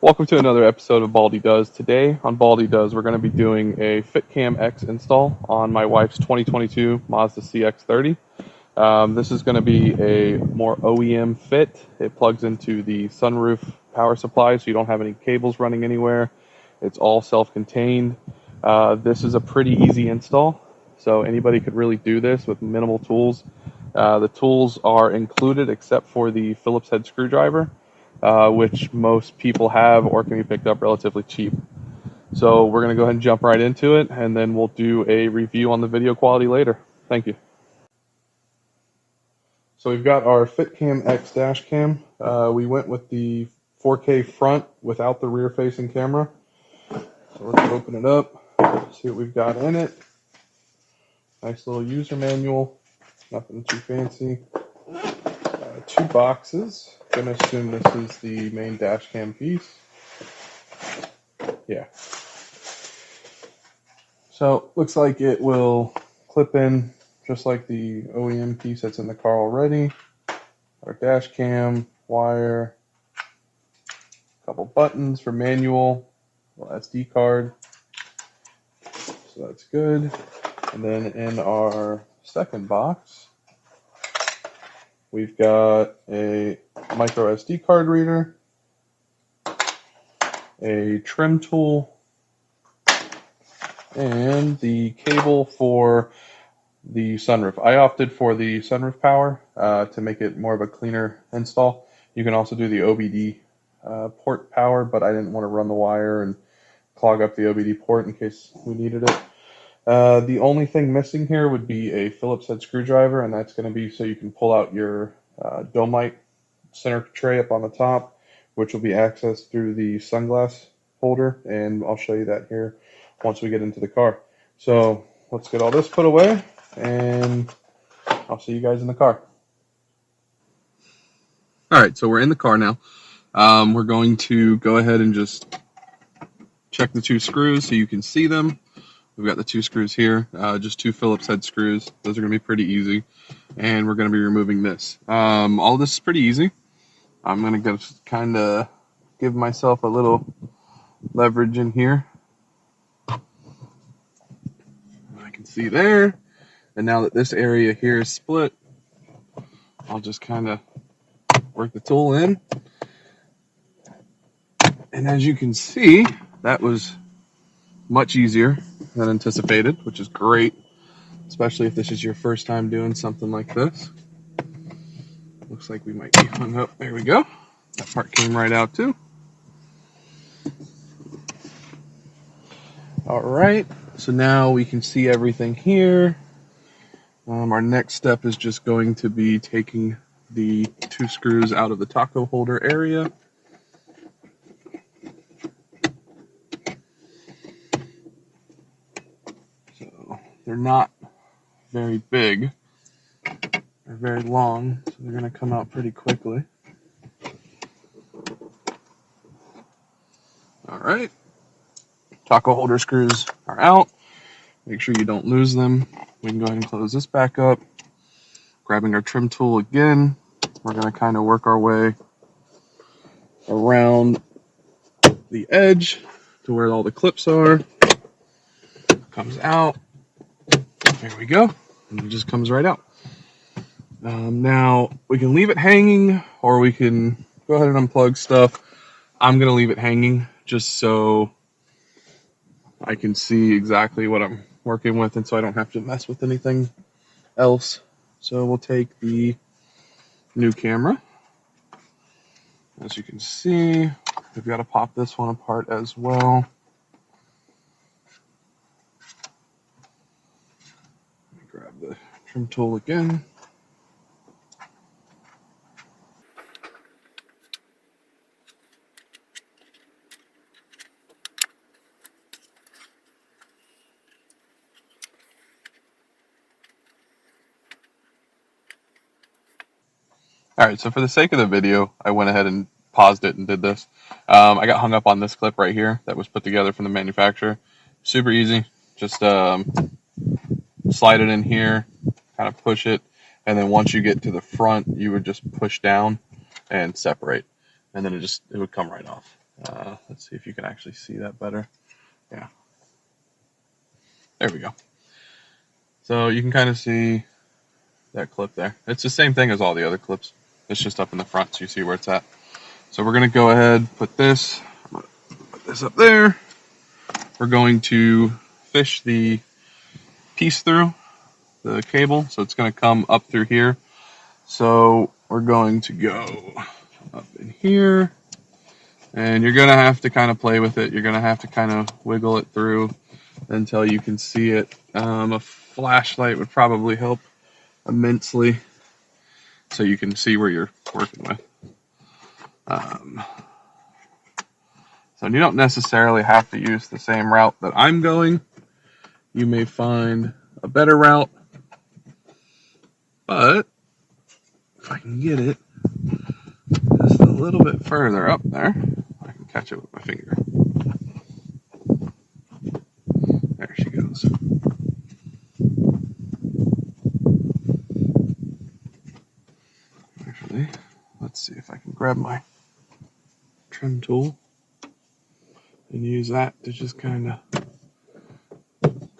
Welcome to another episode of BaldyDoes. Today on BaldyDoes, we're going to be doing a FitCamX install on my wife's 2022 Mazda CX30. This is going to be a more OEM fit. It plugs into the sunroof power supply, so you don't have any cables running anywhere. It's all self-contained. This is a pretty easy install, so anybody could really do this with minimal tools. The tools are included except for the Phillips head screwdriver, which most people have or can be picked up relatively cheap. So we're going to go ahead and jump right into it, and then we'll do a review on the video quality later. Thank you. So we've got our FitCamX dash cam. We went with the 4K front without the rear facing camera. So let's open it up, see what we've got in it. Nice little user manual, nothing too fancy. Two boxes. I'm going to assume this is the main dash cam piece. Yeah. So looks like it will clip in just like the OEM piece that's in the car already. Our dash cam, wire, a couple buttons for manual, little SD card. So that's good. And then in our second box, we've got a micro SD card reader, a trim tool, and the cable for the sunroof. I opted for the sunroof power to make it more of a cleaner install. You can also do the OBD port power, but I didn't want to run the wire and clog up the OBD port in case we needed it. The only thing missing here would be a Phillips head screwdriver, and that's going to be so you can pull out your dome light center tray up on the top, which will be accessed through the sunglass holder, and I'll show you that here once we get into the car. So let's get all this put away, and I'll see you guys in the car. All right, so we're in the car now. We're going to go ahead and just check the two screws so you can see them. We've got the two screws here, just two Phillips head screws. Those are going to be pretty easy. And we're going to be removing this. All of this is pretty easy. I'm going to kind of give myself a little leverage in here. I can see there. And now that this area here is split, I'll just kind of work the tool in. And as you can see, that was much easier than anticipated, which is great, especially if this is your first time doing something like this. Looks like we might be hung up. There we go. That part came right out too. All right, so now we can see everything here. Our next step is just going to be taking the two screws out of the taco holder area. So they're not very big. They're very long, so they're going to come out pretty quickly. All right, taco holder screws are out. Make sure you don't lose them. We can go ahead and close this back up. Grabbing our trim tool again, we're going to kind of work our way around the edge to where all the clips are. Comes out. There we go. And it just comes right out. Now, we can leave it hanging, or we can go ahead and unplug stuff. I'm going to leave it hanging just so I can see exactly what I'm working with, and so I don't have to mess with anything else. So we'll take the new camera. As you can see, we've got to pop this one apart as well. Let me grab the trim tool again. All right, so for the sake of the video, I went ahead and paused it and did this. I got hung up on this clip right here that was put together from the manufacturer. Super easy. Just slide it in here, kind of push it, and then once you get to the front, you would just push down and separate, and then it would come right off. Let's see if you can actually see that better. Yeah, there we go. So you can kind of see that clip there. It's the same thing as all the other clips. It's just up in the front so you see where it's at. So we're going to go ahead, put this up there. We're going to fish the piece through the cable. So it's going to come up through here. So we're going to go up in here. And you're going to have to kind of play with it. You're going to have to kind of wiggle it through until you can see it. A flashlight would probably help immensely so you can see where you're working with. So you don't necessarily have to use the same route that I'm going. You may find a better route, but if I can get it just a little bit further up there, I can catch it with my finger. There she goes. Actually, let's see if I can grab my trim tool and use that to just kind of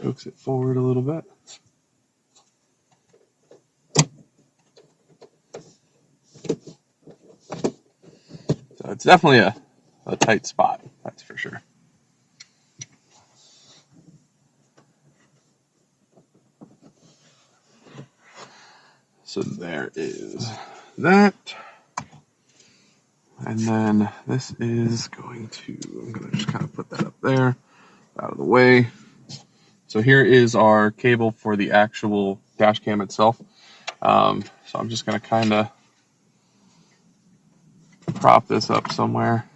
coax it forward a little bit. So it's definitely a tight spot, that's for sure. So there is that. And then this is I'm going to just kind of put that up there, out of the way. So here is our cable for the actual dash cam itself. So I'm just going to kind of prop this up somewhere.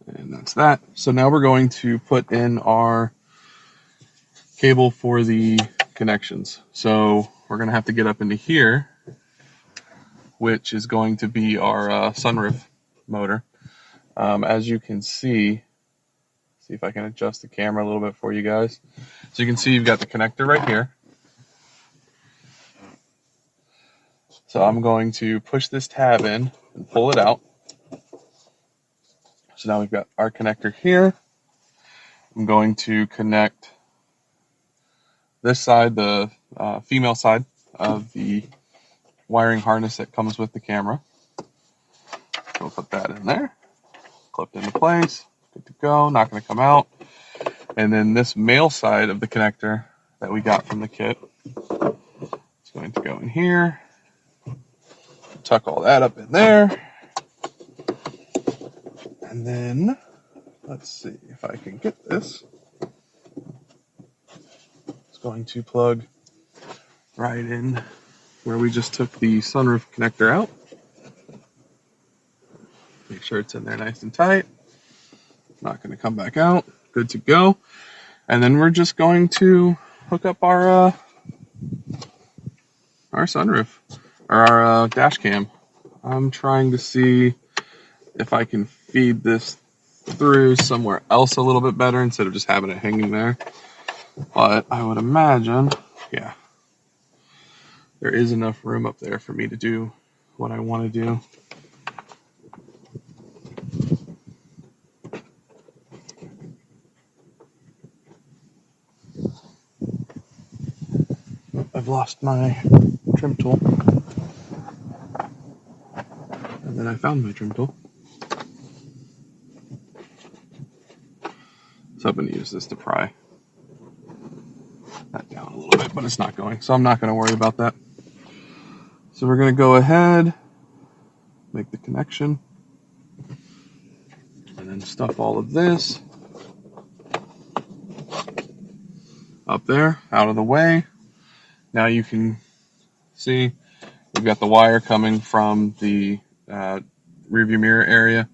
And that's that. So now we're going to put in our cable for the connections. So we're going to have to get up into here, which is going to be our sunroof motor. As you can see if I can adjust the camera a little bit for you guys. So you can see you've got the connector right here. So I'm going to push this tab in and pull it out. So now we've got our connector here. I'm going to connect this side, the female side of the wiring harness that comes with the camera. So we'll put that in there, clipped into place, good to go, not going to come out. And then this male side of the connector that we got from the kit is going to go in here. Tuck all that up in there. And then, let's see if I can get this. It's going to plug right in where we just took the sunroof connector out. Make sure it's in there nice and tight. Not going to come back out. Good to go. And then we're just going to hook up our sunroof, or our dash cam. I'm trying to see if I can feed this through somewhere else a little bit better instead of just having it hanging there. But I would imagine, yeah, there is enough room up there for me to do what I want to do. I've lost my trim tool. And then I found my trim tool. So I'm going to use this to pry that down a little bit, but it's not going. So I'm not going to worry about that. So we're going to go ahead, make the connection, and then stuff all of this up there, out of the way. Now you can see we've got the wire coming from the rearview mirror area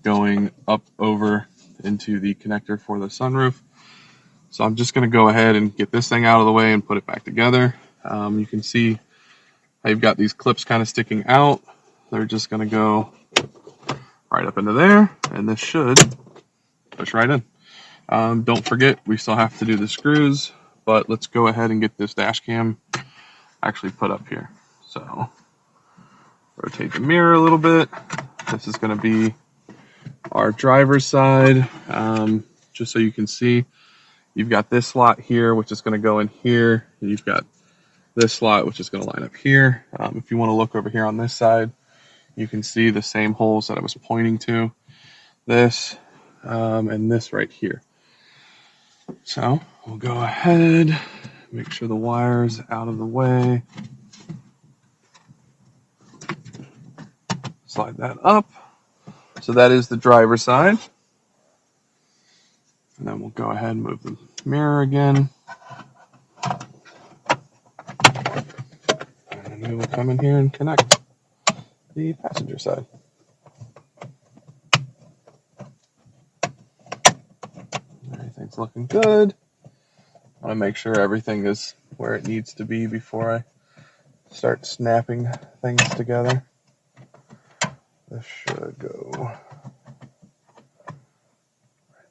going up over into the connector for the sunroof. So I'm just going to go ahead and get this thing out of the way and put it back together. You can see I've got these clips kind of sticking out. They're just going to go right up into there, and this should push right in. Don't forget, we still have to do the screws, but let's go ahead and get this dash cam actually put up here. So rotate the mirror a little bit. This is going to be our driver's side, just so you can see, you've got this slot here, which is going to go in here. And you've got this slot, which is going to line up here. If you want to look over here on this side, you can see the same holes that I was pointing to, this and this right here. So we'll go ahead, make sure the wire's out of the way. Slide that up. So that is the driver's side. And then we'll go ahead and move the mirror again. And then we will come in here and connect the passenger side. Everything's looking good. I want to make sure everything is where it needs to be before I start snapping things together. This should go right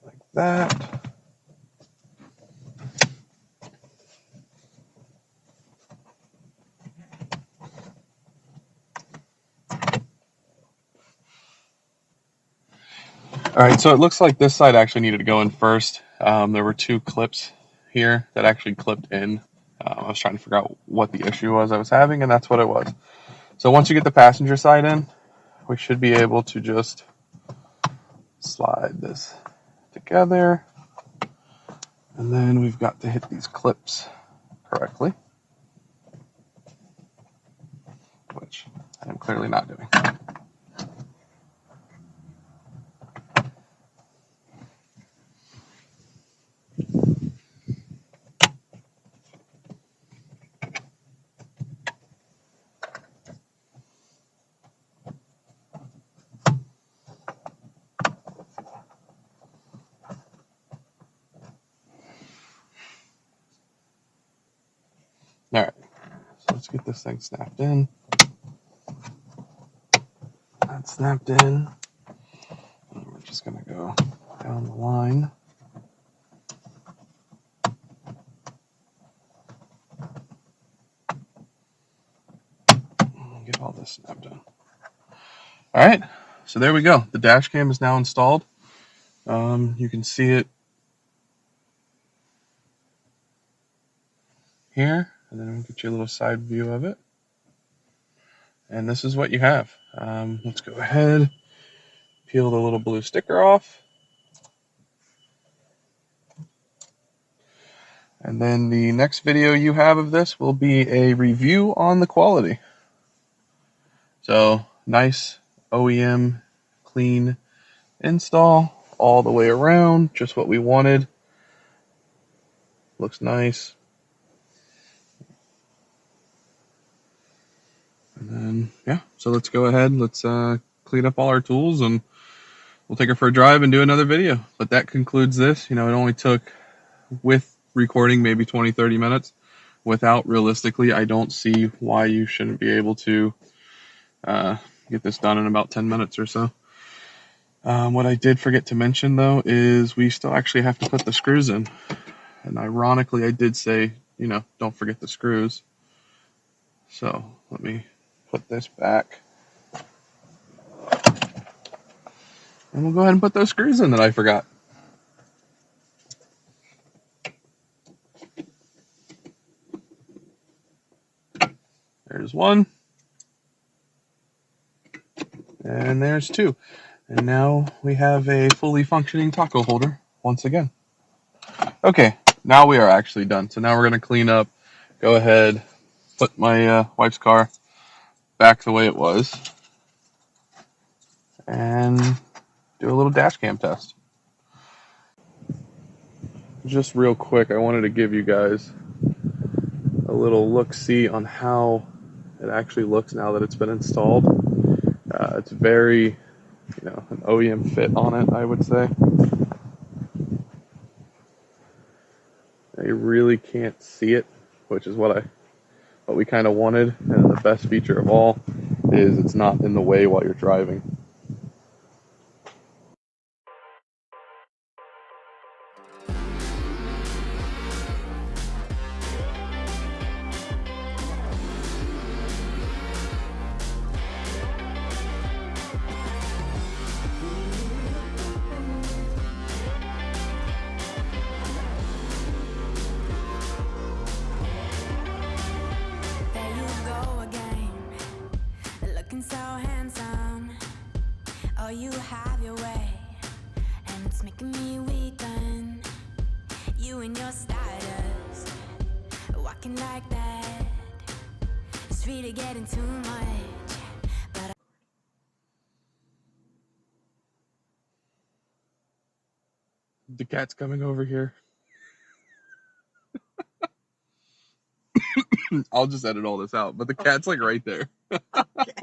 like that. All right, so it looks like this side actually needed to go in first. There were 2 clips here that actually clipped in. I was trying to figure out what the issue was I was having, and that's what it was. So once you get the passenger side in, we should be able to just slide this together. And then we've got to hit these clips correctly, which I am clearly not doing. All right, so let's get this thing snapped in. That's snapped in. And we're just going to go down the line. And get all this snapped in. All right, so there we go. The dash cam is now installed. You can see it here, and then we'll get you a little side view of it. And this is what you have. Let's go ahead, peel the little blue sticker off. And then the next video you have of this will be a review on the quality. So nice OEM clean install all the way around, just what we wanted. Looks nice. And then, yeah, so let's go ahead. Let's clean up all our tools and we'll take her for a drive and do another video. But that concludes this. You know, it only took, with recording, maybe 20-30 minutes. Without, realistically, I don't see why you shouldn't be able to get this done in about 10 minutes or so. What I did forget to mention, though, is we still actually have to put the screws in. And ironically, I did say, you know, don't forget the screws. So let me put this back. And we'll go ahead and put those screws in that I forgot. There's one. And there's 2. And now we have a fully functioning taco holder once again. Okay, now we are actually done. So now we're going to clean up, go ahead, put my wife's car back the way it was, and do a little dash cam test. Just real quick, I wanted to give you guys a little look-see on how it actually looks now that it's been installed. It's very, you know, an OEM fit on it, I would say. You really can't see it, which is what we kind of wanted. And the best feature of all is it's not in the way while you're driving. talking like that. It's really getting too much. But The cat's coming over here. I'll just edit all this out, but the cat's like right there. Okay.